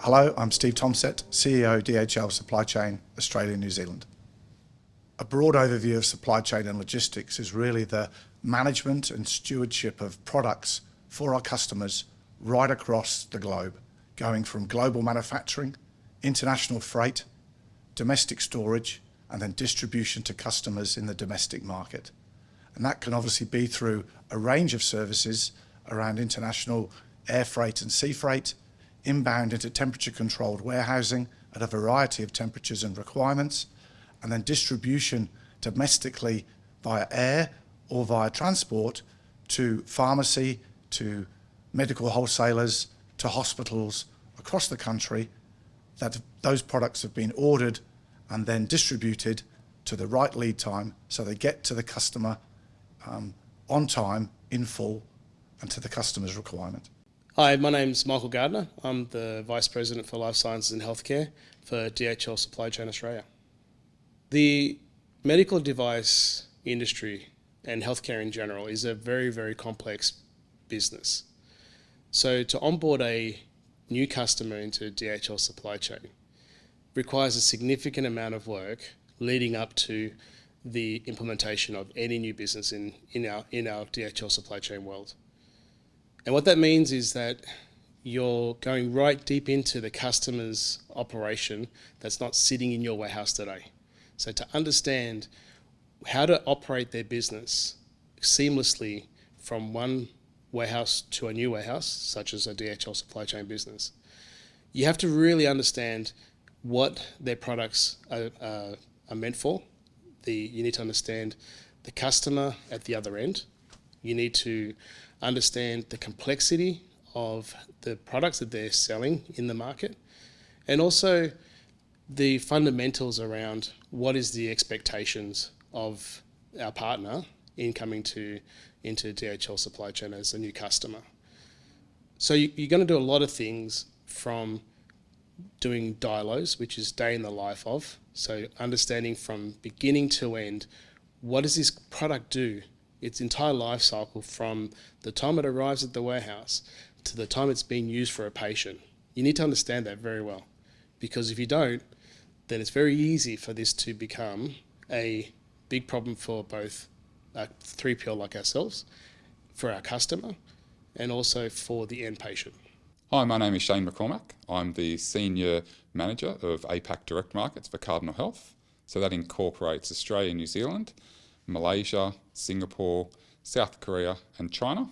Hello, I'm Steve Thompsett, CEO DHL Supply Chain Australia, New Zealand. A broad overview of supply chain and logistics is really the management and stewardship of products for our customers right across the globe, going from global manufacturing, international freight, domestic storage, and then distribution to customers in the domestic market. And that can obviously be through a range of services around international air freight and sea freight, inbound into temperature-controlled warehousing at a variety of temperatures and requirements, and then distribution domestically via air or via transport to pharmacy, to medical wholesalers, to hospitals across the country, that those products have been ordered and then distributed to the right lead time so they get to the customer on time, in full, and to the customer's requirement. Hi, my name's Michael Gardner. I'm the Vice President for Life Sciences and Healthcare for DHL Supply Chain Australia. The medical device industry and healthcare in general is a very, very complex business. So to onboard a new customer into DHL Supply Chain requires a significant amount of work leading up to the implementation of any new business in our DHL Supply Chain world. And what that means is that you're going right deep into the customer's operation that's not sitting in your warehouse today. So to understand how to operate their business seamlessly from one warehouse to a new warehouse, such as a DHL Supply Chain business, you have to really understand what their products are meant for. You need to understand the customer at the other end. You need to understand the complexity of the products that they're selling in the market, and also the fundamentals around what is the expectations of our partner in coming into DHL Supply Chain as a new customer. So you're going to do a lot of things, from doing dialos, which is day in the life of, so understanding from beginning to end, what does this product do? Its entire life cycle, from the time it arrives at the warehouse to the time it's being used for a patient. You need to understand that very well, because if you don't, then it's very easy for this to become a big problem for both a 3PL like ourselves, for our customer, and also for the end patient. Hi, my name is Shane McCormack. I'm the Senior Manager of APAC Direct Markets for Cardinal Health. So that incorporates Australia, New Zealand, Malaysia, Singapore, South Korea and China.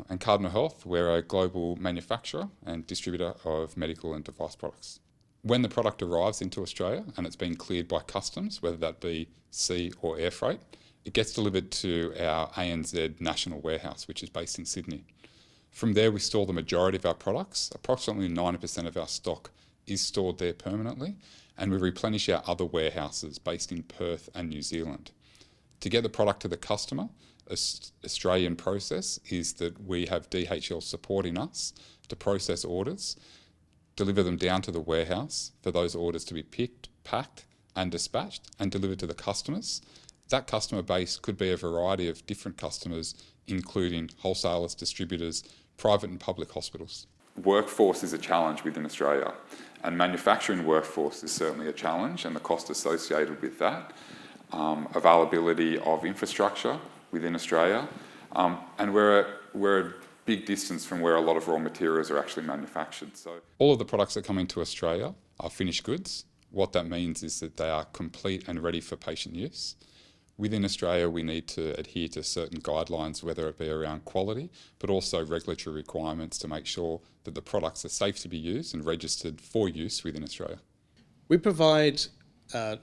And Cardinal Health, we're a global manufacturer and distributor of medical and device products. When the product arrives into Australia and it's been cleared by customs, whether that be sea or air freight, it gets delivered to our ANZ National Warehouse, which is based in Sydney. From there, we store the majority of our products. Approximately 90% of our stock is stored there permanently, and we replenish our other warehouses based in Perth and New Zealand. To get the product to the customer, Australian process is that we have DHL supporting us to process orders, deliver them down to the warehouse for those orders to be picked, packed and dispatched and delivered to the customers. That customer base could be a variety of different customers, including wholesalers, distributors, private and public hospitals. Workforce is a challenge within Australia, and manufacturing workforce is certainly a challenge, and the cost associated with that. Availability of infrastructure within Australia, and we're a big distance from where a lot of raw materials are actually manufactured. So all of the products that come into Australia are finished goods. What that means is that they are complete and ready for patient use. Within Australia, we need to adhere to certain guidelines, whether it be around quality, but also regulatory requirements to make sure that the products are safe to be used and registered for use within Australia. We provide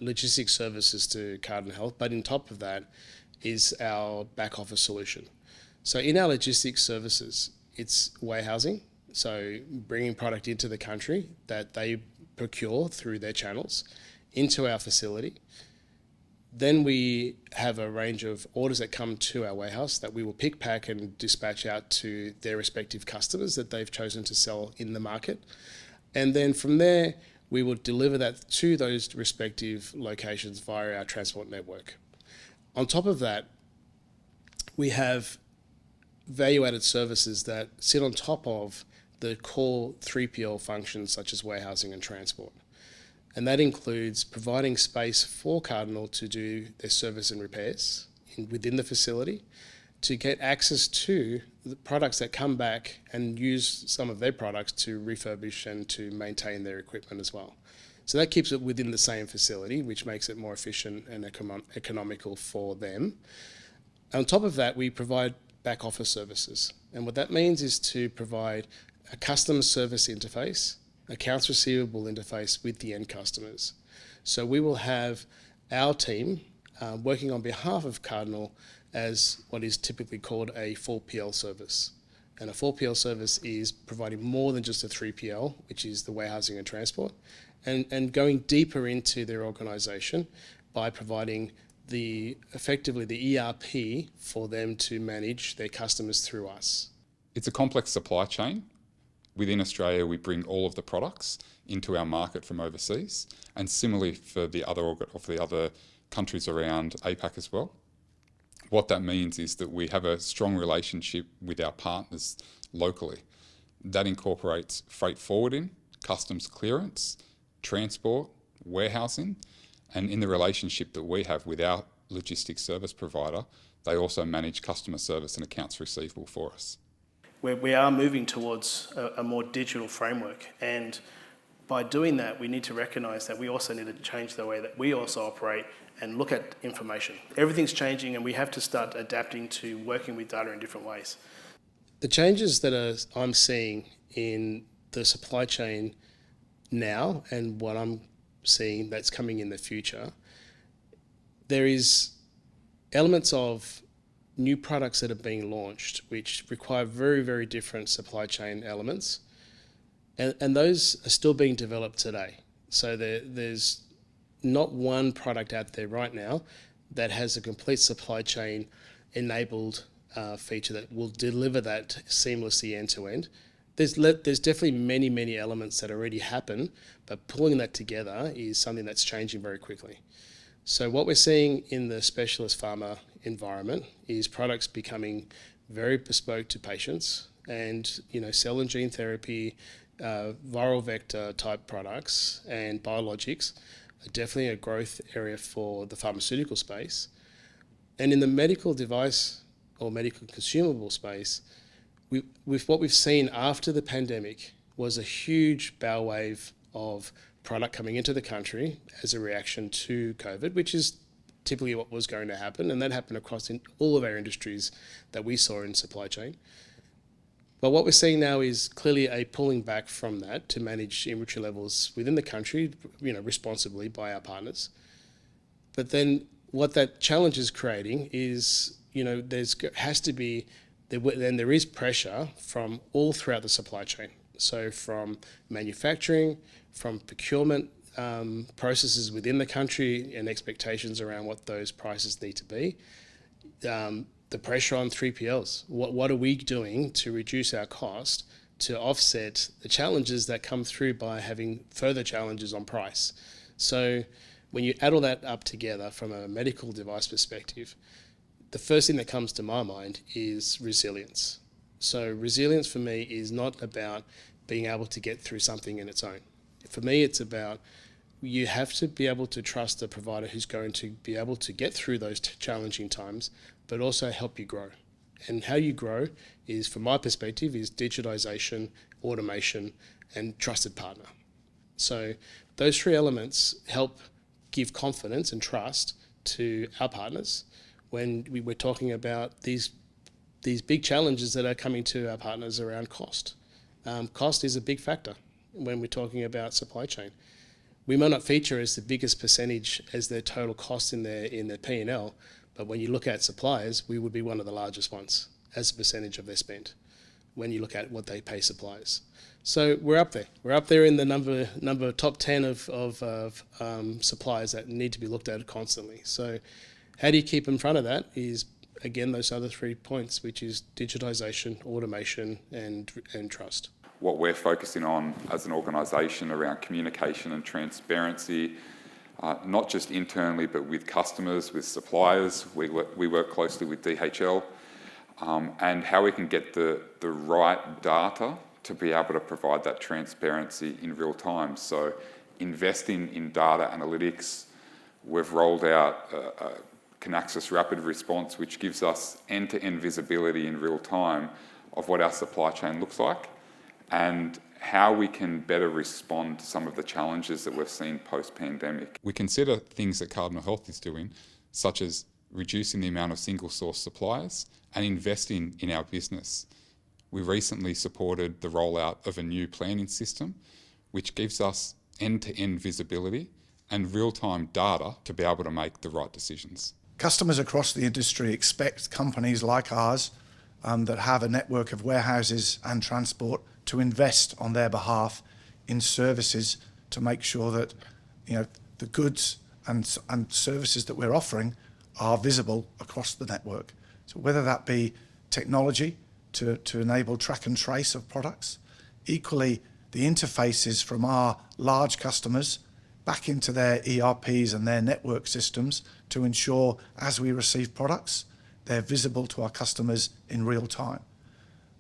logistics services to Cardinal Health, but on top of that is our back office solution. So in our logistics services, it's warehousing, so bringing product into the country that they procure through their channels into our facility. Then we have a range of orders that come to our warehouse that we will pick, pack and dispatch out to their respective customers that they've chosen to sell in the market. And then from there, we will deliver that to those respective locations via our transport network. On top of that, we have value-added services that sit on top of the core 3PL functions such as warehousing and transport. And that includes providing space for Cardinal to do their service and repairs within the facility, to get access to the products that come back and use some of their products to refurbish and to maintain their equipment as well. So that keeps it within the same facility, which makes it more efficient and economical for them. On top of that, we provide back office services. And what that means is to provide a customer service interface, accounts receivable interface with the end customers. So we will have our team working on behalf of Cardinal as what is typically called a 4PL service. And a 4PL service is providing more than just a 3PL, which is the warehousing and transport, and going deeper into their organisation by providing effectively the ERP for them to manage their customers through us. It's a complex supply chain. Within Australia, we bring all of the products into our market from overseas, and similarly for the other countries around APAC as well. What that means is that we have a strong relationship with our partners locally. That incorporates freight forwarding, customs clearance, transport, warehousing, and in the relationship that we have with our logistics service provider, they also manage customer service and accounts receivable for us. We are moving towards a more digital framework, and by doing that, we need to recognise that we also need to change the way that we also operate and look at information. Everything's changing, and we have to start adapting to working with data in different ways. The changes that I'm seeing in the supply chain now and what I'm seeing that's coming in the future, there is elements of new products that are being launched which require very, very different supply chain elements, and those are still being developed today. So there's not one product out there right now that has a complete supply chain enabled feature that will deliver that seamlessly end to end. There's definitely many elements that already happen, but pulling that together is something that's changing very quickly. So what we're seeing in the specialist pharma environment is products becoming very bespoke to patients, and cell and gene therapy, viral vector type products and biologics are definitely a growth area for the pharmaceutical space. And in the medical device or medical consumable space, with what we've seen after the pandemic was a huge bow wave of product coming into the country as a reaction to COVID, which is typically what was going to happen, and that happened across all of our industries that we saw in supply chain. But what we're seeing now is clearly a pulling back from that to manage inventory levels within the country, responsibly by our partners. But then what that challenge is creating is, there is pressure from all throughout the supply chain. So from manufacturing, from procurement processes within the country and expectations around what those prices need to be, the pressure on 3PLs. What are we doing to reduce our cost to offset the challenges that come through by having further challenges on price? So when you add all that up together from a medical device perspective, the first thing that comes to my mind is resilience. So resilience for me is not about being able to get through something in its own. For me, it's about you have to be able to trust a provider who's going to be able to get through those challenging times, but also help you grow. And how you grow is, from my perspective, is digitization, automation, and trusted partner. So those three elements help give confidence and trust to our partners when we're talking about these big challenges that are coming to our partners around cost. Cost is a big factor when we're talking about supply chain. We might not feature as the biggest percentage as their total cost in their P&L, but when you look at suppliers, we would be one of the largest ones as a percentage of their spend when you look at what they pay suppliers. So we're up there. We're up there in the number top 10 of suppliers that need to be looked at constantly. So how do you keep in front of that is, again, those other 3 points, which is digitization, automation, and trust. What we're focusing on as an organisation around communication and transparency, not just internally but with customers, with suppliers. We work closely with DHL, and how we can get the right data to be able to provide that transparency in real time. So investing in data analytics, we've rolled out Kinaxis Rapid Response, which gives us end-to-end visibility in real time of what our supply chain looks like and how we can better respond to some of the challenges that we've seen post-pandemic. We consider things that Cardinal Health is doing, such as reducing the amount of single-source suppliers and investing in our business. We recently supported the rollout of a new planning system, which gives us end-to-end visibility and real-time data to be able to make the right decisions. Customers across the industry expect companies like ours that have a network of warehouses and transport to invest on their behalf in services to make sure that the goods and services that we're offering are visible across the network. So whether that be technology to enable track and trace of products, equally the interfaces from our large customers back into their ERPs and their network systems to ensure as we receive products, they're visible to our customers in real time.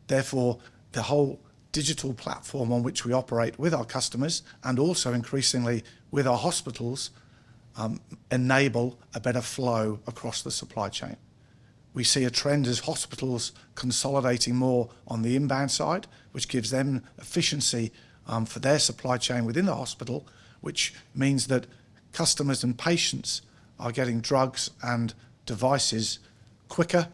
Therefore, the whole digital platform on which we operate with our customers and also increasingly with our hospitals enable a better flow across the supply chain. We see a trend as hospitals consolidating more on the inbound side, which gives them efficiency for their supply chain within the hospital, which means that customers and patients are getting drugs and devices quicker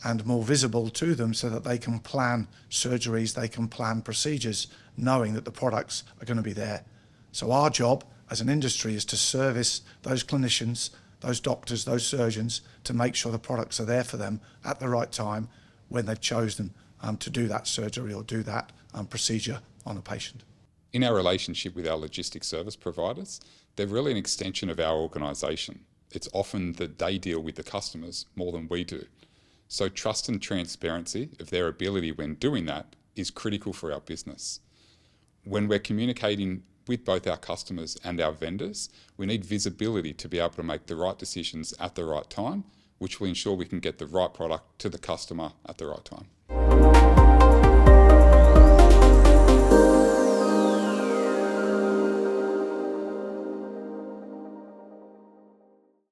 and more visible to them so that they can plan surgeries, they can plan procedures, knowing that the products are going to be there. So our job as an industry is to service those clinicians, those doctors, those surgeons, to make sure the products are there for them at the right time when they've chosen to do that surgery or do that procedure on a patient. In our relationship with our logistics service providers, they're really an extension of our organisation. It's often that they deal with the customers more than we do. So trust and transparency of their ability when doing that is critical for our business. When we're communicating with both our customers and our vendors, we need visibility to be able to make the right decisions at the right time, which will ensure we can get the right product to the customer at the right time.